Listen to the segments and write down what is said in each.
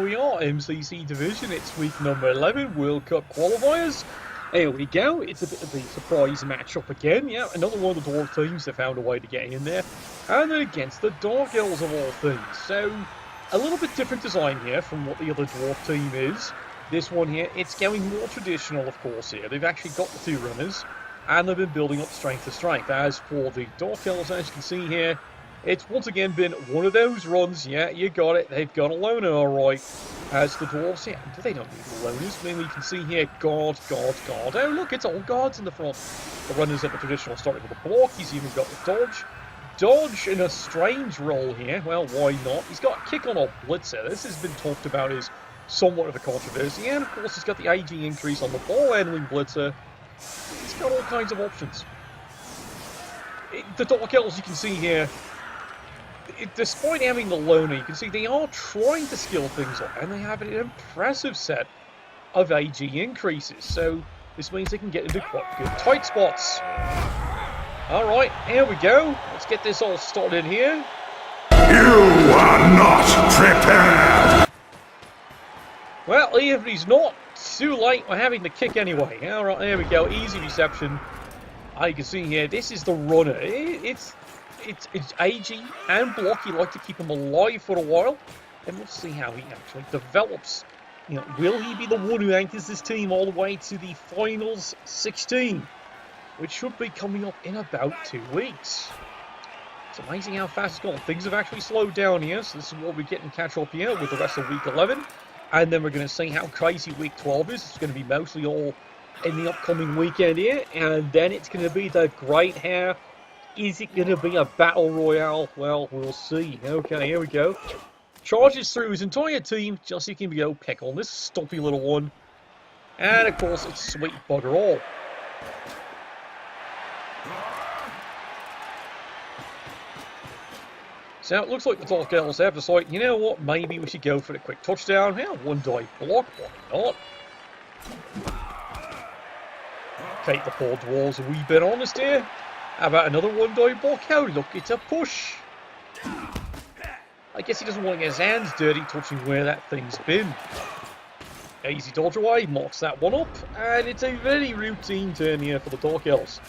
we are, MCC Division. It's week number 11, World Cup Qualifiers. Here we go. It's a bit of a surprise matchup again. Yeah, another one of the Dwarf teams that found a way to get in there. And then against the Dark Elves of all things. So, a little bit different design here from what the other Dwarf team is. This one here, it's going more traditional, of course, here. They've actually got the two runners, and they've been building up strength to strength. As for the Dark Elves, as you can see here, it's once again been one of those runs. Yeah, you got it. They've got a loner, alright. As the Dwarves, yeah, they don't need the loners. I mean, you can see here, guard. Oh, look, it's all guards in the front. The runners at the traditional starting with a block. He's even got the dodge. Dodge in a strange role here. Well, why not? He's got a kick on a blitzer. This has been talked about as somewhat of a controversy. And, of course, he's got the AG increase on the ball handling blitzer. He's got all kinds of options. The Dark Elves, you can see here, despite having the loner, you can see they are trying to skill things up, and they have an impressive set of AG increases. So this means they can get into quite good tight spots. Alright, here we go. Let's get this all started here. You are not prepared! Well, even if he's not, too late. We're having the kick anyway. Alright, there we go. Easy reception. You can see here, this is the runner. It's AG and block. You like to keep him alive for a while, and we'll see how he actually develops. You know, will he be the one who anchors this team all the way to the finals 16, which should be coming up in about 2 weeks? It's amazing how fast it's gone. Things have actually slowed down here, so this is what we're getting catch up here with the rest of week 11, and then we're going to see how crazy week 12 is. It's going to be mostly all in the upcoming weekend here, and then it's going to be the great hair. Is it going to be a battle royale? Well, we'll see. Okay, here we go. Charges through his entire team, just so he can go peck on this stumpy little one. And, of course, it's sweet bugger all. So, it looks like the Dark Elves have decided, you know what, maybe we should go for the quick touchdown. Yeah, one dive block, why not? Take the poor Dwarves a wee bit honest here. How about another one dive block? Oh, look, it's a push. I guess he doesn't want to get his hands dirty touching where that thing's been. Easy dodge away, marks that one up, and it's a very routine turn here for the Dark Elves.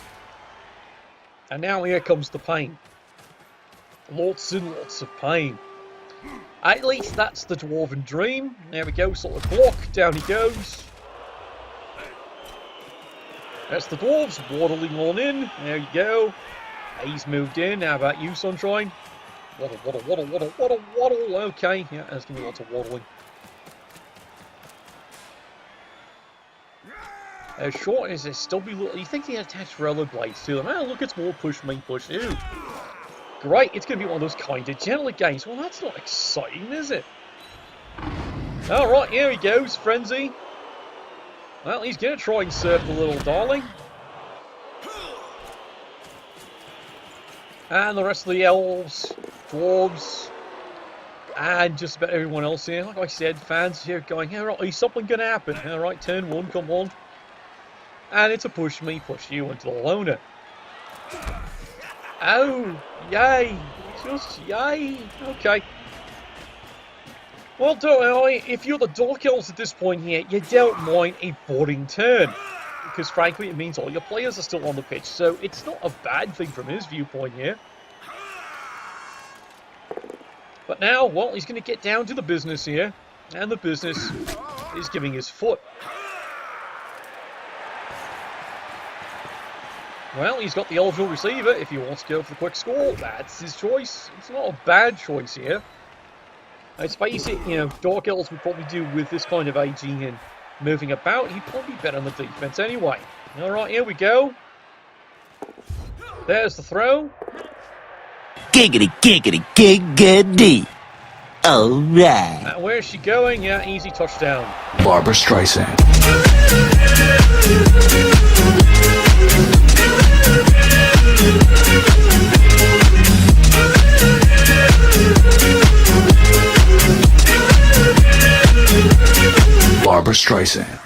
And now here comes the pain. Lots and lots of pain. At least that's the Dwarven dream. There we go, sort of block, down he goes. That's the Dwarves, waddling on in. There you go. He's moved in. How about you, Sunshine? Waddle. Okay, yeah, there's going to be lots of waddling. As short as this stubby little... You think they attach rollerblades to them? Oh, look, it's more push, me push. Ew. Great, it's going to be one of those kind of gentler games. Well, that's not exciting, is it? Alright, here he goes, Frenzy. Well, he's going to try and serve the little darling. And the rest of the elves, dwarves, and just about everyone else here. Like I said, fans here going, alright, is something going to happen? Alright, turn one, come on. And it's a push me, push you into the loner. Oh, yay. Just yay. Okay. Well, don't worry, if you're the Dark Elves at this point here, you don't mind a boring turn. Because frankly, it means all your players are still on the pitch. So it's not a bad thing from his viewpoint here. But now, well, he's going to get down to the business here. And the business is giving his foot. Well, he's got the eligible receiver. If he wants to go for the quick score, that's his choice. It's not a bad choice here. Let's face it, you know, Dark Elves would probably do with this kind of AG and moving about. He'd probably be better on the defense anyway. Alright, here we go. There's the throw. Giggity, giggity, giggity. Alright. And where's she going? Yeah, easy touchdown. Barbara Streisand. Barbara Streisand.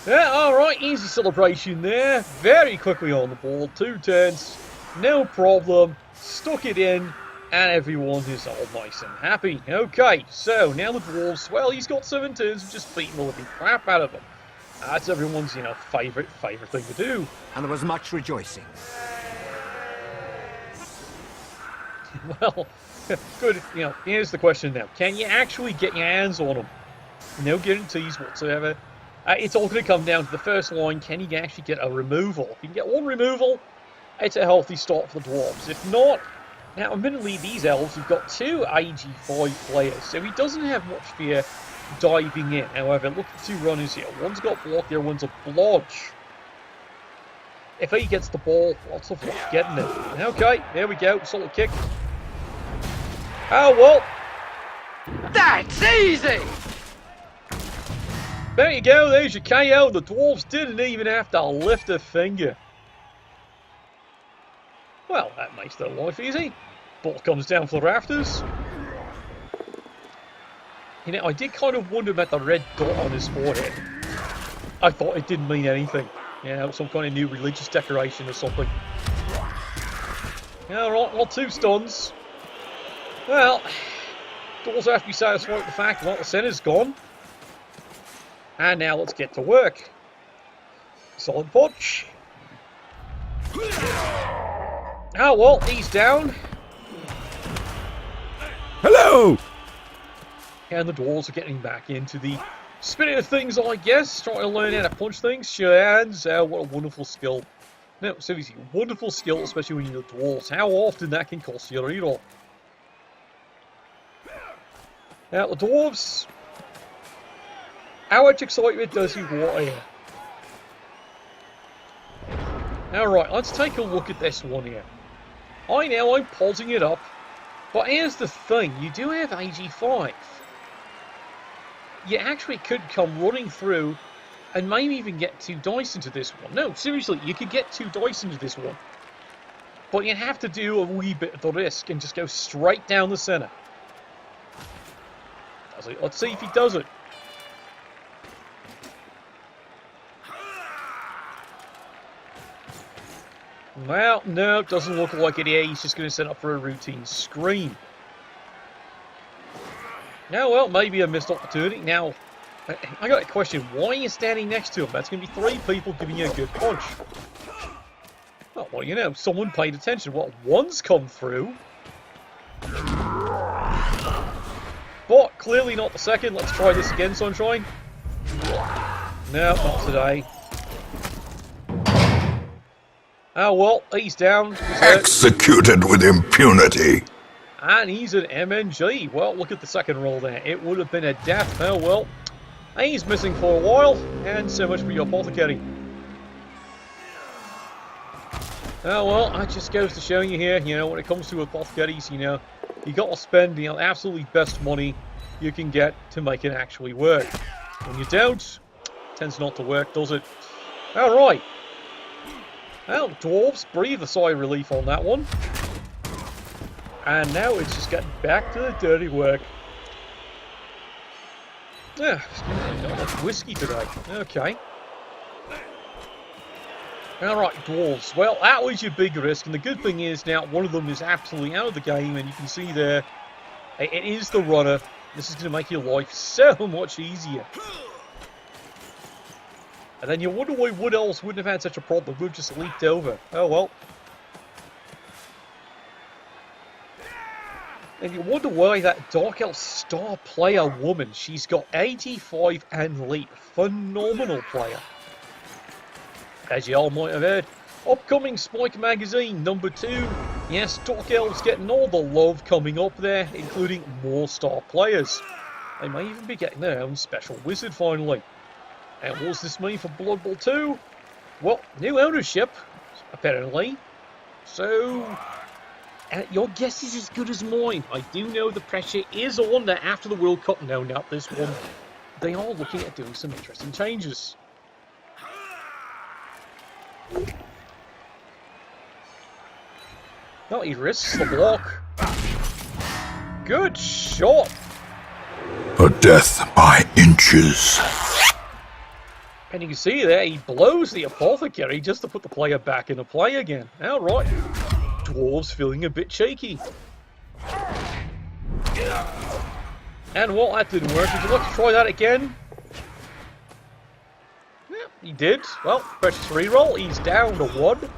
Yeah, alright, easy celebration there. Very quickly on the ball, 2 turns, no problem. Stuck it in. And everyone is all nice and happy. Okay, so now the Dwarves, well, he's got 7 turns of just beating the living crap out of them. That's everyone's, favourite thing to do. And there was much rejoicing. Well, good. Here's the question now. Can you actually get your hands on them? No guarantees whatsoever. It's all going to come down to the first line. Can you actually get a removal? If you can get 1 removal, it's a healthy start for the Dwarves. If not, now admittedly these Elves have got 2 AG5 players, so he doesn't have much fear diving in. However, look at the 2 runners here. One's got block, the other one's a blodge. If he gets the ball, lots of luck getting it. Okay, there we go. Solid kick. Oh, well. That's easy! There you go. There's your KO. The Dwarves didn't even have to lift a finger. Well, that makes their life easy. Ball comes down for the rafters. I did kind of wonder about the red dot on his forehead. I thought it didn't mean anything. Some kind of new religious decoration or something. Alright, well, 2 stuns. Well, Dwarves have to be satisfied with the fact that the centre's gone. And now let's get to work. Solid punch. Oh, well, he's down. Hello! And the Dwarves are getting back into the spirit of things, I guess. Trying to learn how to punch things. Sure hands. What a wonderful skill. No, seriously, wonderful skill, especially when you're the Dwarves. How often that can cost you a reroll. Now, the Dwarves. How much excitement does he want here? Alright, let's take a look at this one here. I know I'm pausing it up, but here's the thing, you do have AG5. You actually could come running through and maybe even get 2 dice into this one. No, seriously, you could get 2 dice into this one. But you have to do a wee bit of the risk and just go straight down the centre. Let's see if he does it. Well, no, it doesn't look like it here. He's just going to set up for a routine screen. Now, well, maybe a missed opportunity. Now, I got a question. Why are you standing next to him? That's going to be 3 people giving you a good punch. Oh, well, someone paid attention. Well, one's come through. But clearly not the second. Let's try this again, Sunshine. No, not today. Oh, well, he's down. Executed with impunity. And he's an MNG. Well, look at the second roll there. It would have been a death. Oh, well. He's missing for a while. And so much for your apothecary. Oh, well, that just goes to showing you here, when it comes to apothecaries, you got to spend, the absolutely best money you can get to make it actually work. When you don't, it tends not to work, does it? All right. Well, Dwarves breathe a sigh of relief on that one. And now it's just getting back to the dirty work. Yeah, excuse me, not much whiskey today. Okay. Alright, Dwarves. Well, that was your big risk, and the good thing is now one of them is absolutely out of the game, and you can see there, it is the runner. This is going to make your life so much easier. And then you wonder why Wood Elves wouldn't have had such a problem. We've just leaped over. Oh well. And you wonder why that Dark Elf star player woman, she's got 85 and leap. Phenomenal player. As you all might have heard, upcoming Spike magazine number 2. Yes, Dark Elves getting all the love coming up there, including more star players. They may even be getting their own special wizard finally. And what does this mean for Blood Bowl 2? Well, new ownership, apparently. So, your guess is as good as mine. I do know the pressure is on that after the World Cup. No, not this one. They are looking at doing some interesting changes. No, he risks the block. Good shot. A death by inches. And you can see there, he blows the apothecary just to put the player back into play again. Alright. Dwarves feeling a bit cheeky. And well, that didn't work. Would you like to try that again? Yeah, he did. Well, precious reroll. He's down to 1.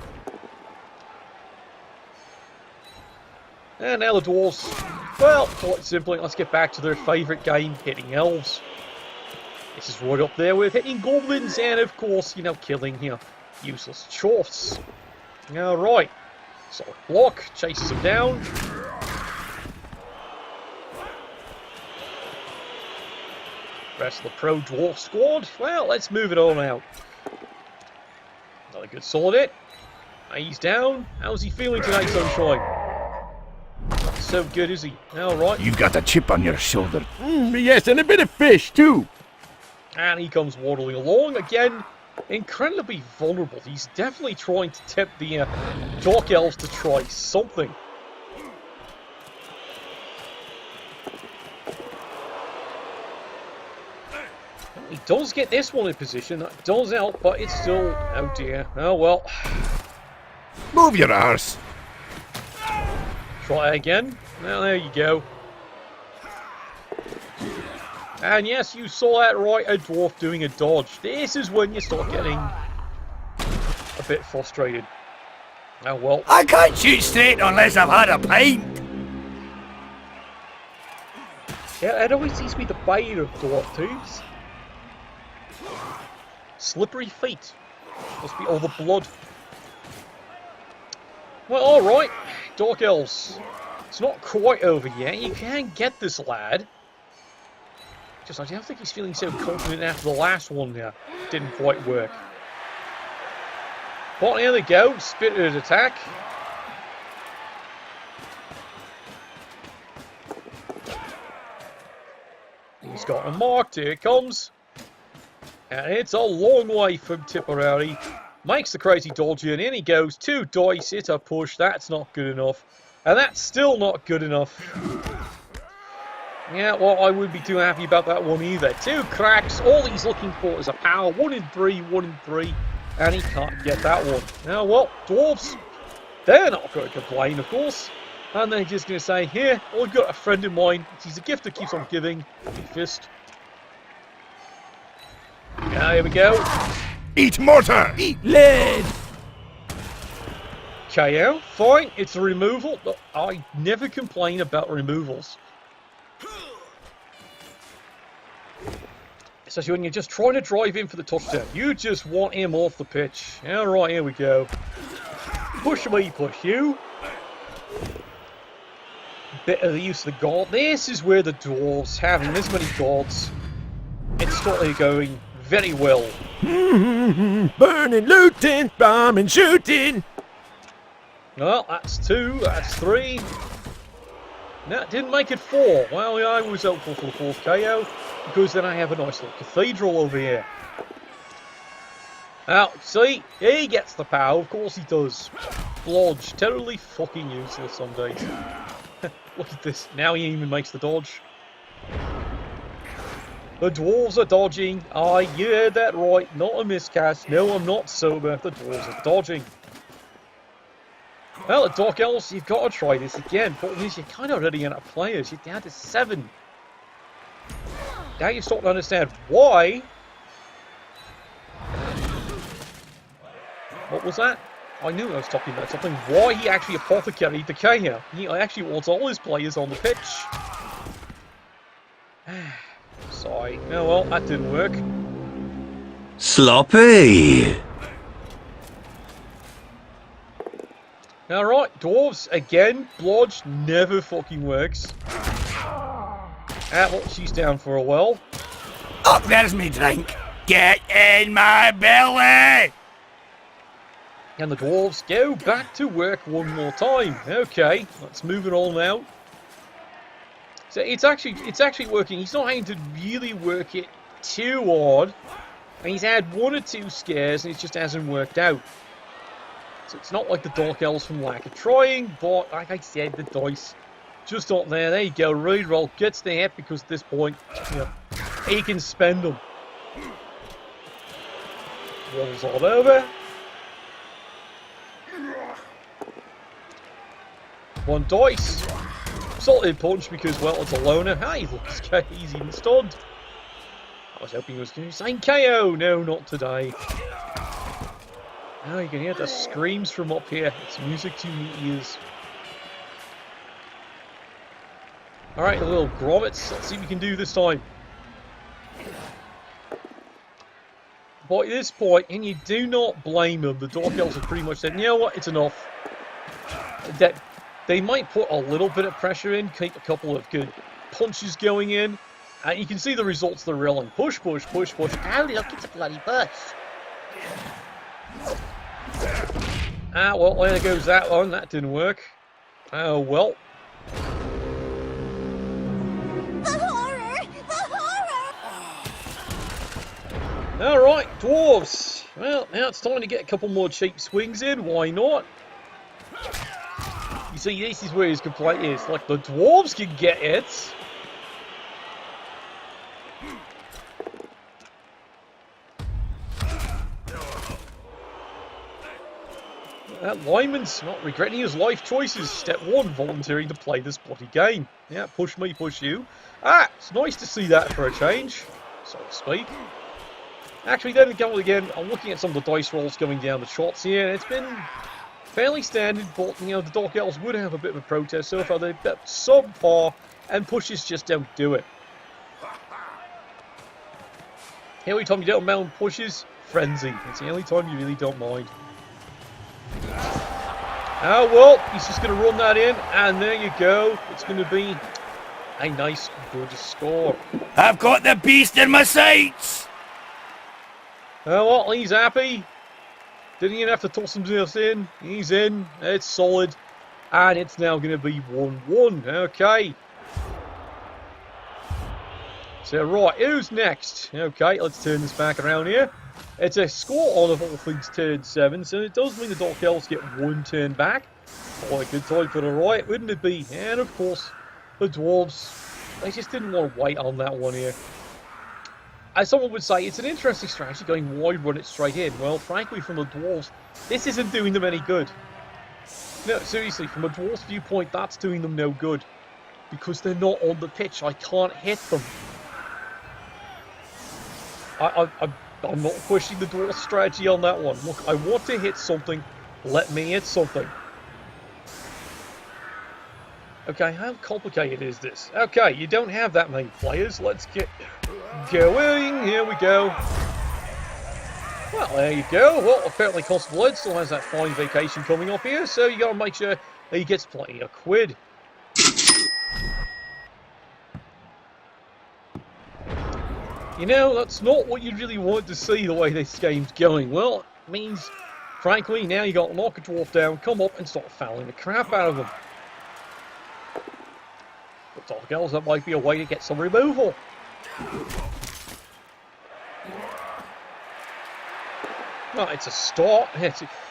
And now the Dwarves, well, quite simply, let's get back to their favourite game, hitting elves. This is right up there with hitting goblins and, of course, you know, killing, you know, useless chorfs. Alright. Solid block, chases him down. Rest of the pro dwarf squad, well, let's move it on out. Another good solid hit. He's down. How's he feeling tonight, Sunshine? Not so good, is he? Alright. You've got a chip on your shoulder. Yes, and a bit of fish, too. And he comes waddling along again. Incredibly vulnerable. He's definitely trying to tempt the Dark Elves to try something. He does get this one in position. That does help, but it's still... Oh dear. Oh well. Move your arse. Try again. Well, there you go. And yes, you saw that right, a dwarf doing a dodge. This is when you start getting a bit frustrated. Oh well. I can't shoot straight unless I've had a pint. Yeah, it always seems to be the bane of dwarf teams. Slippery feet. Must be all the blood. Well, alright. Dark Elves. It's not quite over yet. You can get this lad. Just, I don't think he's feeling so confident after the last one there. Didn't quite work. But here they go. Spirited attack. He's got him marked. Here it comes. And it's a long way from Tipperary. Makes the crazy dodge and in he goes. 2 dice. Hit a push. That's not good enough. And that's still not good enough. Yeah, well, I wouldn't be too happy about that one either. 2 cracks. All he's looking for is a power. 1 in 3, 1 in 3. And he can't get that one. Now, well, Dwarves, they're not going to complain, of course. And they're just going to say, here, I've got a friend of mine. He's a gift that keeps on giving. Big fist. Now, here we go. Eat mortar. Eat lead. KO, fine. It's a removal. But I never complain about removals. Especially when you're just trying to drive in for the touchdown. You just want him off the pitch. Alright, here we go. Push me, push you. Bit of the use of the guard. This is where the Dwarves, having this many guards, it's totally going very well. Burning, looting, bombing, shooting. Well, that's 2, that's 3. No, didn't make it 4. Well, I was hopeful for the 4th KO, because then I have a nice little cathedral over here. Now, see, he gets the power, of course he does. Blodge, totally fucking useless some days. Look at this, now he even makes the dodge. The Dwarves are dodging. You heard that right, not a miscast. No, I'm not sober, the Dwarves are dodging. Well, at Dark Elves, you've got to try this again. But you're kind of already out of players. You're down to 7. Now you start to understand why. What was that? I knew I was talking about something. Why he actually apothecaried the KO. He actually wants all his players on the pitch. Sorry. Oh well, that didn't work. Sloppy. Alright, Dwarves, again, Blodge never fucking works. Well, she's down for a while. Oh, there's me drink. Get in my belly. And the Dwarves go back to work one more time. Okay, let's move it on now. So it's actually working. He's not having to really work it too hard. And he's had 1 or 2 scares and it just hasn't worked out. So it's not like the Dark Elves from lack of trying, but like I said, the dice just not there. There you go, reroll gets the hit because at this point, you know, he can spend them. Rolls all over. 1 dice. Solid punch because, well, it's a loner. Hey, look, he's even stunned. I was hoping he was going to say KO. No, not today. Now you can hear the screams from up here. It's music to your ears. Alright, the little grommets. Let's see what we can do this time. But at this point, and you do not blame them, the Dark Elves have pretty much said, you know what, it's enough. That they might put a little bit of pressure in, keep a couple of good punches going in, and you can see the results they're rolling. Push, push, push, push. Oh, look, it's a bloody push. Ah, well, there goes that one. That didn't work. Oh, well. Alright, Dwarves. Well, now it's time to get a couple more cheap swings in. Why not? You see, this is where his complaint is. Like, the Dwarves can get it. That lineman's not regretting his life choices. Step 1, volunteering to play this bloody game. Yeah, push me, push you. Ah, it's nice to see that for a change, so to speak. Actually, then again, I'm looking at some of the dice rolls going down the shots here, and it's been fairly standard, but, you know, the Dark Elves would have a bit of a protest so far. They've got subpar, and pushes just don't do it. The only time you don't mount pushes, Frenzy. It's the only time you really don't mind. Oh, well, he's just going to run that in, and there you go. It's going to be a nice, good score. I've got the beast in my sights! Oh, well, he's happy. Didn't even have to toss himself in. He's in. It's solid. And it's now going to be 1-1. Okay. So, right, who's next? Okay, let's turn this back around here. It's a score on of all things turn 7, so it does mean the Dark Elves get one turn back. Oh, a good time for the right, wouldn't it be? And, of course, the Dwarves, they just didn't want to wait on that one here. As someone would say, it's an interesting strategy going wide, run it straight in. Well, frankly, from the Dwarves, this isn't doing them any good. No, seriously, from a Dwarves viewpoint, that's doing them no good. Because they're not on the pitch. I can't hit them. I'm not questioning the Dwarves strategy on that one. Look, I want to hit something. Let me hit something. Okay, how complicated is this? Okay, you don't have that many players. Let's get going. Here we go. Well, there you go. Well, apparently Constable Ed still has that fine vacation coming up here, so you got to make sure that he gets plenty of quid. You know, that's not what you really want to see the way this game's going. Well, it means, frankly, now you got to knock a dwarf down, come up and start fouling the crap out of them. But Dark Elves, that might be a way to get some removal. Well, it's a start.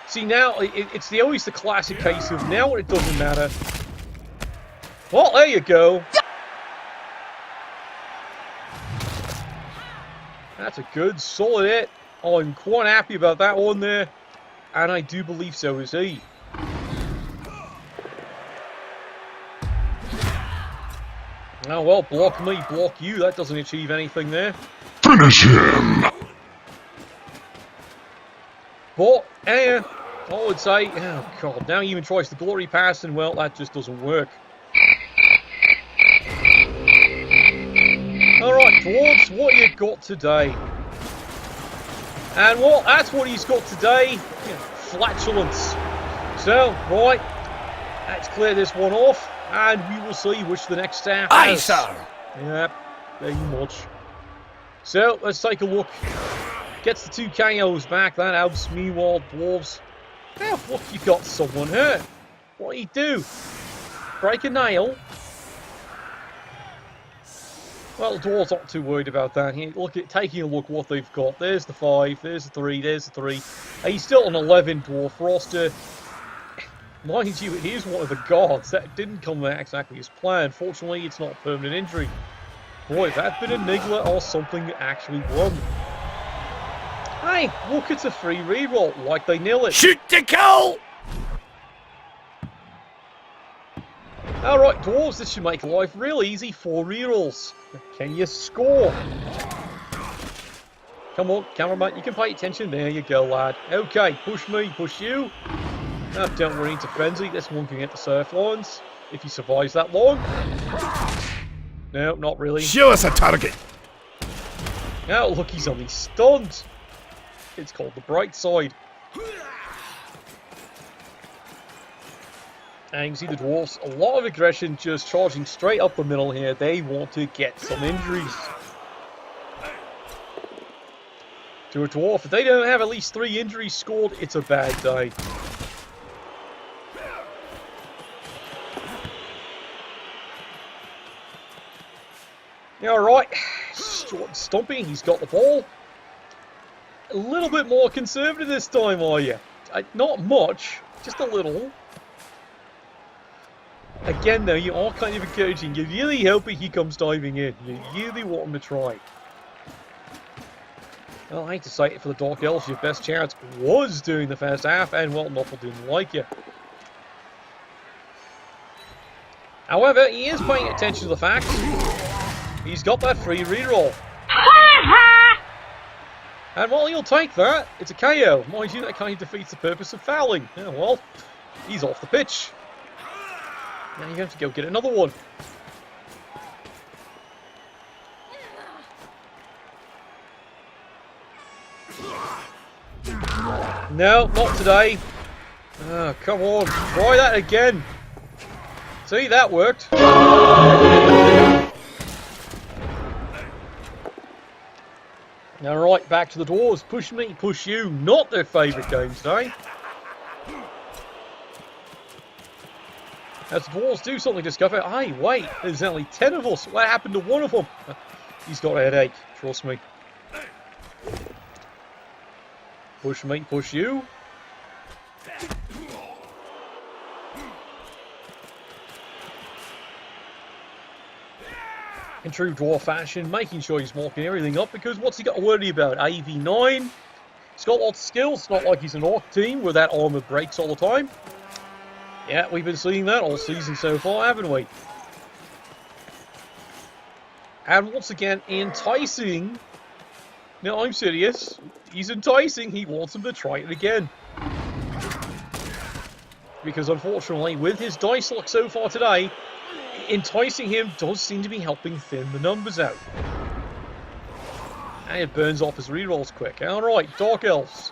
See, now, it's always the classic case of now it doesn't matter. Well, there you go. That's a good, solid hit. I'm quite happy about that one there. And I do believe so is he. Oh, well, block me, block you. That doesn't achieve anything there. Finish him! But, I would say, oh god, now he even tries the glory pass, and well, that just doesn't work. Alright, Dwarves, what you got today? And well, that's what he's got today. Yeah, flatulence. So, right, let's clear this one off, and we will see which the next staff Aye, has. sir. Yep, very much. So, let's take a look. Gets the 2 KOs back, that helps. Meanwhile, Dwarves. Oh, look, you got someone hurt. What do you do? Break a nail? Well, the Dwarves aren't too worried about that. Look at taking a look what they've got. There's the 5, there's the 3, there's the 3. He's still on 11 Dwarf roster. Mind you, it is one of the guards. That didn't come out exactly as planned. Fortunately, it's not a permanent injury. Boy, if that been a niggler or something that actually won. Hey, look, it's a free reroll, like they nil it. Shoot to kill! Alright, Dwarves, this should make life real easy. 4 rerolls. Can you score? Come on, cameraman, you can pay attention. There you go, lad. Okay, push me, push you. Now, don't run into frenzy. This one can get the surf lines if he survives that long. No, not really. Show us a target. Now, look, he's only stunned. It's called the bright side. And you can see the Dwarves, a lot of aggression, just charging straight up the middle here. They want to get some injuries. To a Dwarf, if they don't have at least 3 injuries scored, it's a bad day. Alright, Stumpy, he's got the ball. A little bit more conservative this time, are you? Not much, just a little. Again, though, you are kind of encouraging. You're really hoping he comes diving in. You really want him to try. Well, I hate to say it for the Dark Elves, your best chance was doing the first half, and, well, Nuffle didn't like you. However, he is paying attention to the fact he's got that free reroll. And while he'll take that, it's a KO. Mind you, that kind of defeats the purpose of fouling. Yeah, well, he's off the pitch. Now you have to go get another one. No, not today. Oh, come on, try that again. See, that worked. Alright, back to the Dwarves. Push me, push you. Not their favourite game today. As the Dwarves do something, discover, hey, wait, there's only 10 of us. What happened to one of them? He's got a headache, trust me. Push me, push you. In true Dwarf fashion, making sure he's marking everything up, because what's he got to worry about? AV9? He's got lots of skills. It's not like he's an Orc team where that armor breaks all the time. Yeah, we've been seeing that all season so far, haven't we? And once again, enticing. No, I'm serious. He's enticing. He wants him to try it again. Because unfortunately, with his dice luck so far today, enticing him does seem to be helping thin the numbers out. And it burns off his rerolls quick. Alright, Dark Elves.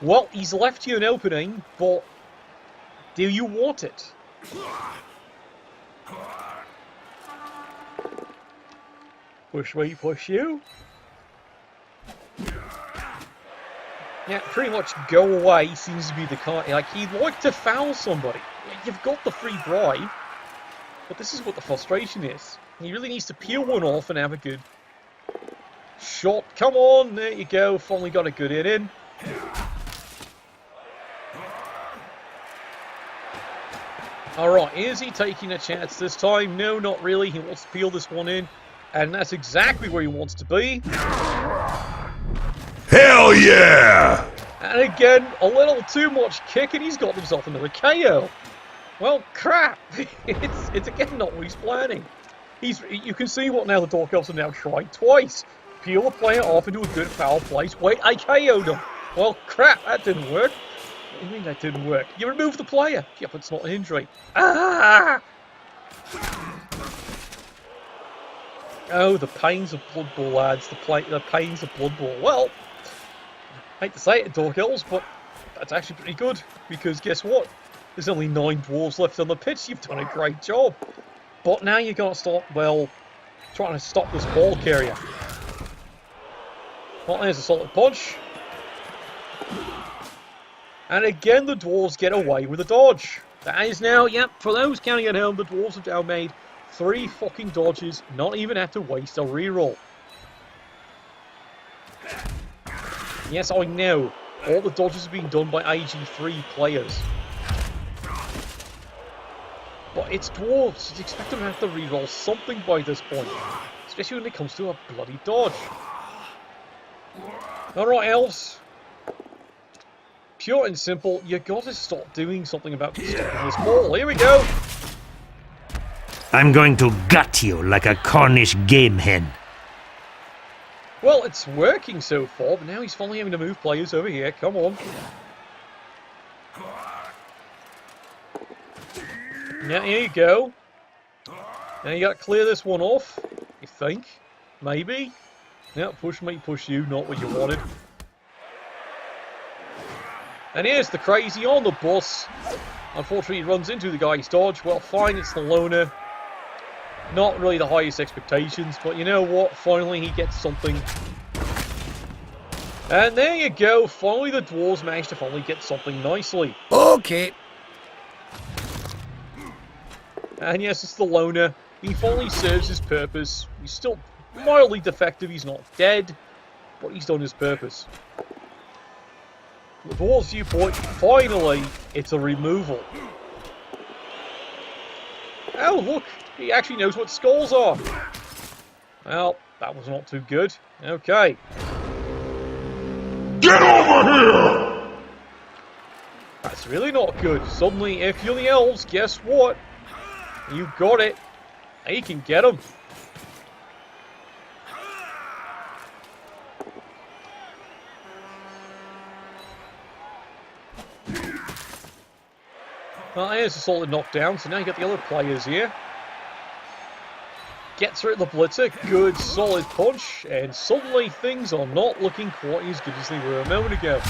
Well, he's left you an opening, but do you want it? Push me, push you. Yeah, pretty much go away seems to be the kind. Like, he'd like to foul somebody. You've got the free bribe, but this is what the frustration is. He really needs to peel one off and have a good shot. Come on, there you go. Finally got a good hit in. Alright, is he taking a chance this time? No, not really. He wants to peel this one in, and that's exactly where he wants to be. Hell yeah! And again, a little too much kick, and he's got himself another KO. Well, crap! it's again not what he's planning. You can see what now the Dark Elves have now tried twice. Peel the player off into a good foul place. Wait, I KO'd him. Well, crap, that didn't work. What do you mean that didn't work? You removed the player. Yeah, but it's not an injury. Ah! Oh, the pains of Blood Bowl, lads. The pains of Blood Bowl. Well, I hate to say it, Dark Elves, but that's actually pretty good. Because guess what? There's only 9 dwarves left on the pitch. You've done a great job. But now you got to start, well, trying to stop this ball carrier. Well, there's a solid punch. And again, the dwarves get away with a dodge. That is now, yep, for those counting at home, the dwarves have now made 3 fucking dodges, not even had to waste a reroll. Yes, I know. All the dodges have been done by AG3 players. But it's dwarves. You'd expect them to have to reroll something by this point. Especially when it comes to a bloody dodge. Alright, Elves. Pure and simple, you got to stop doing something about stopping this ball. Here we go. I'm going to gut you like a Cornish game hen. Well, it's working so far, but now he's finally having to move players over here. Come on. Yeah, here you go. Now you got to clear this one off, you think. Maybe. Yeah, push me, push you, not what you wanted. And here's the crazy on the bus. Unfortunately, he runs into the guy's dodge. Well, fine, it's the loner. Not really the highest expectations, but you know what? Finally, he gets something. And there you go. Finally, the Dwarves managed to finally get something nicely. Okay. And yes, it's the loner. He finally serves his purpose. He's still mildly defective. He's not dead, but he's done his purpose. The Dwarves' viewpoint, finally, it's a removal. Oh, look. He actually knows what skulls are. Well, that was not too good. Okay. Get over here! That's really not good. Suddenly, if you're the Elves, guess what? You got it. Now you can get them. Well, here's a solid knockdown. So now you got the other players here. Gets rid of the blitzer. Good, solid punch. And suddenly things are not looking quite as good as they were a moment ago.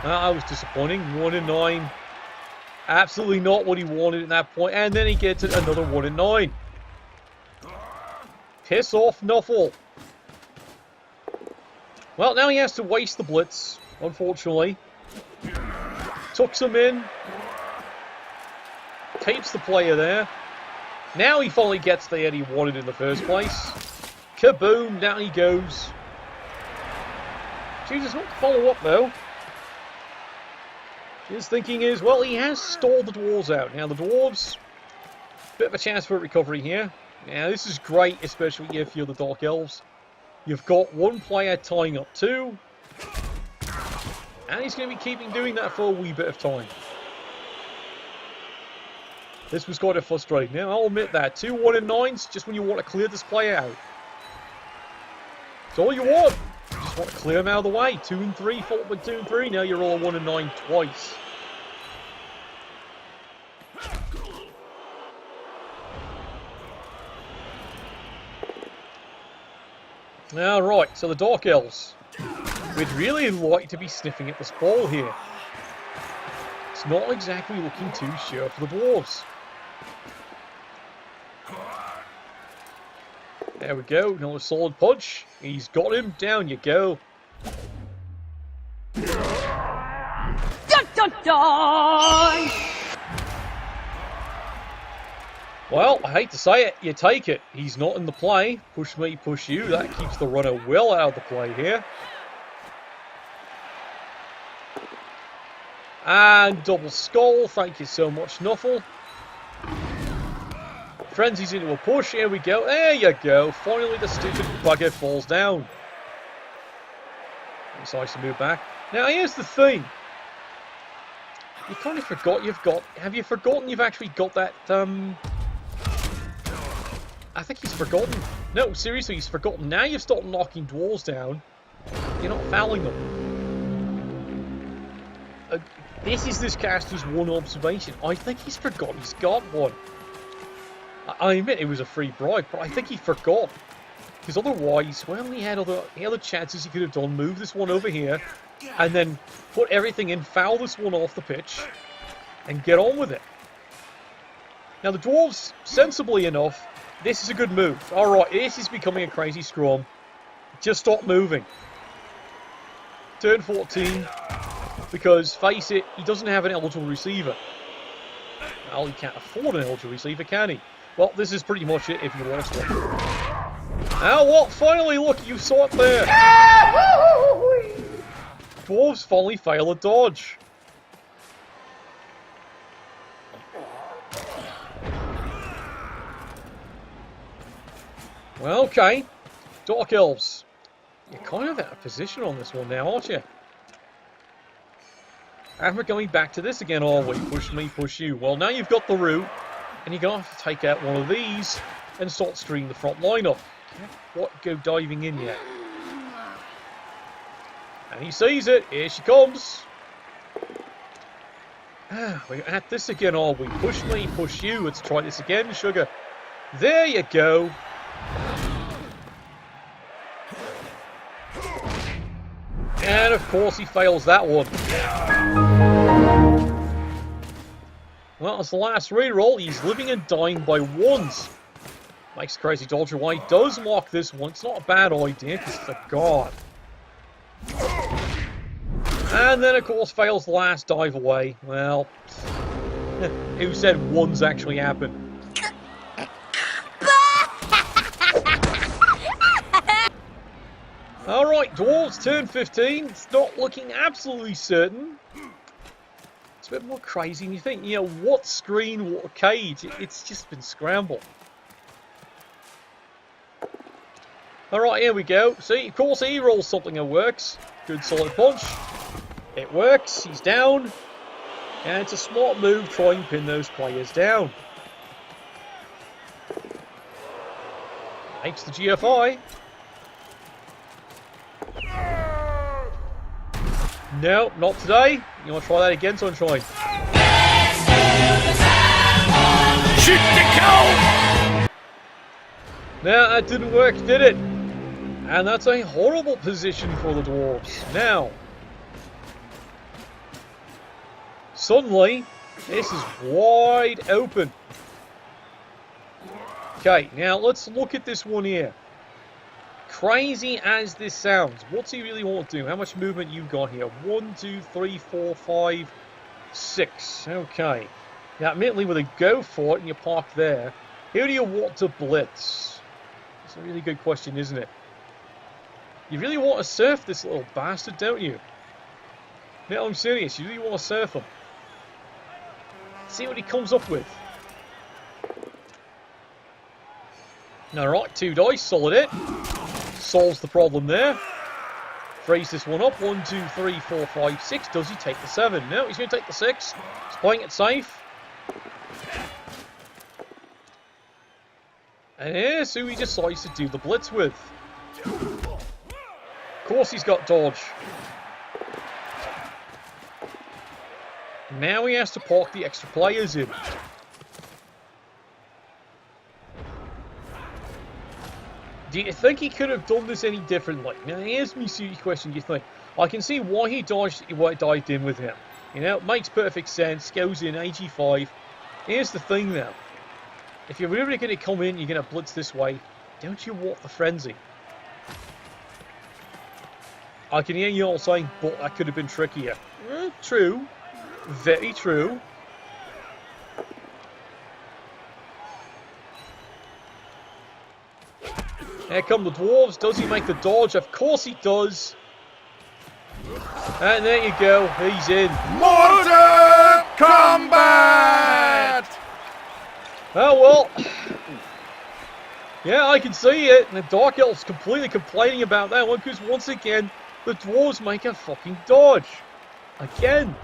That was disappointing. 1-9. Absolutely not what he wanted at that point. And then he gets another 1-9. Piss off, Nuffle. Well, now he has to waste the blitz, unfortunately. Tucks him in. Tapes the player there. Now he finally gets the head he wanted in the first place. Kaboom, down he goes. Jesus, not to follow up though. His thinking is, well, he has stalled the Dwarves out. Now the Dwarves, bit of a chance for a recovery here. Now this is great, especially if you're the Dark Elves. You've got one player tying up two. And he's going to be keeping doing that for a wee bit of time. This was kind of frustrating. Now, I'll admit that. 2 1-9s, just when you want to clear this player out. It's all you want. You just want to clear him out of the way. 2-3, followed by 2-3. Now you're all 1-9 twice. Alright, so the Dark Elves. We'd really like to be sniffing at this ball here. It's not exactly looking too sure for the Dwarves. There we go, another solid punch. He's got him, down you go. Dun, dun, dun. Well, I hate to say it, you take it. He's not in the play. Push me, push you. That keeps the runner well out of the play here. And double skull. Thank you so much, Nuffle. Frenzies into a push. Here we go. There you go. Finally, the stupid bugger falls down. Decides to move back. Now, here's the thing. You kind of forgot you've got... Have you forgotten you've actually got that... I think he's forgotten. No, seriously, he's forgotten. Now you've started knocking dwarves down. You're not fouling them. This is this caster's one observation. I think he's forgotten he's got one. I admit it was a free bribe, but I think he forgot. Because otherwise, well, he had other chances he could have done. Move this one over here, and then put everything in, foul this one off the pitch, and get on with it. Now the Dwarves, sensibly enough, this is a good move. Alright, this is becoming a crazy scrum. Just stop moving. Turn 14. Because, face it, he doesn't have an eligible receiver. Well, he can't afford an eligible receiver, can he? Well, this is pretty much it if you lost one. Now what? Finally, look, you saw it there. Dwarves finally fail a dodge. Well, okay. Dark Elves. You're kind of out of position on this one now, aren't you? And we're going back to this again, are we? Push me, push you. Well, now you've got the root. And you're going to have to take out one of these and start screening the front line up. What? Go diving in yet? And he sees it. Here she comes. We're at this again, are we? Push me, push you. Let's try this again, sugar. There you go. And of course he fails that one. Well, it's the last reroll. He's living and dying by ones. Makes Crazy Dodger why he does mark this one. It's not a bad idea because it's a god. And then, of course, fails the last dive away. Well, who said ones actually happen? Alright, Dwarves, turn 15. It's not looking absolutely certain. It's a bit more crazy than you think. You know, what screen, what cage? It's just been scrambled. Alright, here we go. See, of course he rolls something that works. Good solid punch. It works. He's down. And it's a smart move. Try and pin those players down. Makes the GFI. No, not today. You want to try that again, Sunshine? Shoot the cow! No, that didn't work, did it? And that's a horrible position for the Dwarves. Now, suddenly, this is wide open. Okay, now let's look at this one here. Crazy as this sounds, what's he really want to do? How much movement you got here? 1, 2, 3, 4, 5, 6. Okay. Now, admittedly, with a go for it and you park there, who do you want to blitz? That's a really good question, isn't it? You really want to surf this little bastard, don't you? No, I'm serious. You really want to surf him. See what he comes up with. Alright, 2 dice. Solid it. Solves the problem there. Frees this one up. 1, 2, 3, 4, 5, 6. Does he take the 7? No, he's going to take the 6. He's playing it safe. And here's who he decides to do the blitz with. Of course he's got dodge. Now he has to park the extra players in. Do you think he could have done this any differently? Now here's my serious question, do you think? I can see why he dived in with him. You know, it makes perfect sense. Goes in, AG5. Here's the thing now. If you're really going to come in, you're going to blitz this way. Don't you want the frenzy? I can hear you all saying, but that could have been trickier. True. Very true. Here come the Dwarves. Does he make the dodge? Of course he does. And there you go. He's in. Mortar combat! Oh, well. Yeah, I can see it. And the Dark Elf's completely complaining about that one because once again, the Dwarves make a fucking dodge. Again.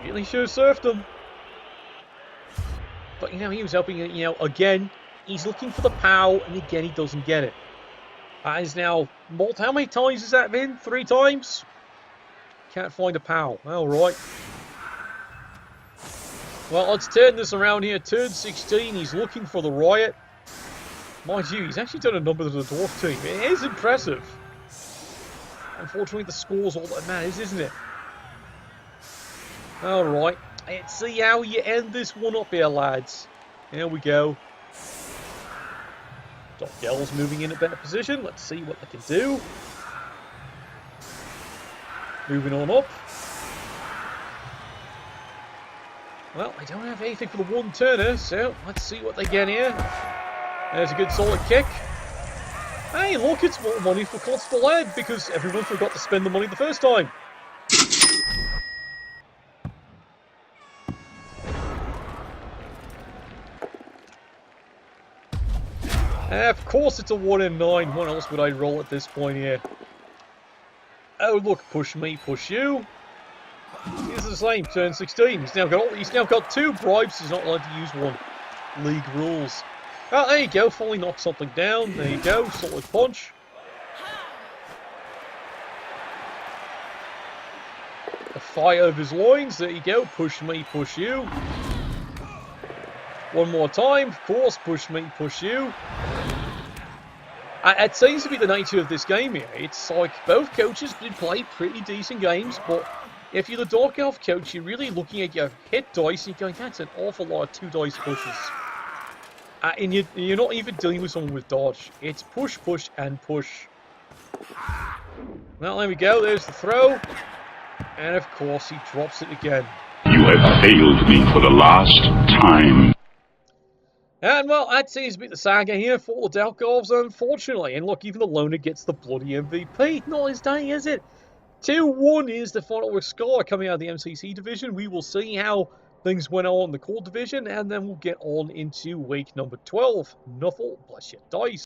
Really should have surfed him. But, you know, he was hoping, you know, again, he's looking for the POW, and again, he doesn't get it. That is now, how many times has that been? 3 times? Can't find a POW. All right. Well, let's turn this around here. Turn 16, he's looking for the riot. Mind you, he's actually done a number to the Dwarf team. It is impressive. Unfortunately, the score's all that matters, isn't it? Alright, let's see how you end this one up here, lads. Here we go. Dark Elves moving in a better position. Let's see what they can do. Moving on up. Well, I don't have anything for the one-turner, so let's see what they get here. There's a good solid kick. Hey, look, it's more money for Constable Ed, because everyone forgot to spend the money the first time. Of course it's a 1 in 9. What else would I roll at this point here? Oh, look, push me, push you. It's the same. Turn 16. He's now got 2 bribes. He's not allowed to use one. League rules. Oh, there you go. Finally knocked something down. There you go. Solid punch. A fight over his loins. There you go. Push me, push you. One more time. Of course, push me, push you. It seems to be the nature of this game here. It's like both coaches did play pretty decent games, but if you're the Dark Elf coach, you're really looking at your hit dice and you're going, that's an awful lot of 2 dice pushes. And you're not even dealing with someone with dodge. It's push, push, and push. Well, there we go. There's the throw. And of course, he drops it again. You have failed me for the last time. And well, that seems to be the saga here for the Dark Elves, unfortunately. And look, even the loner gets the bloody MVP. Not his day, is it? 2-1 is the final score coming out of the MCC Division. We will see how things went on in the Qual Division, and then we'll get on into week number 12. Nuffle, bless your dice.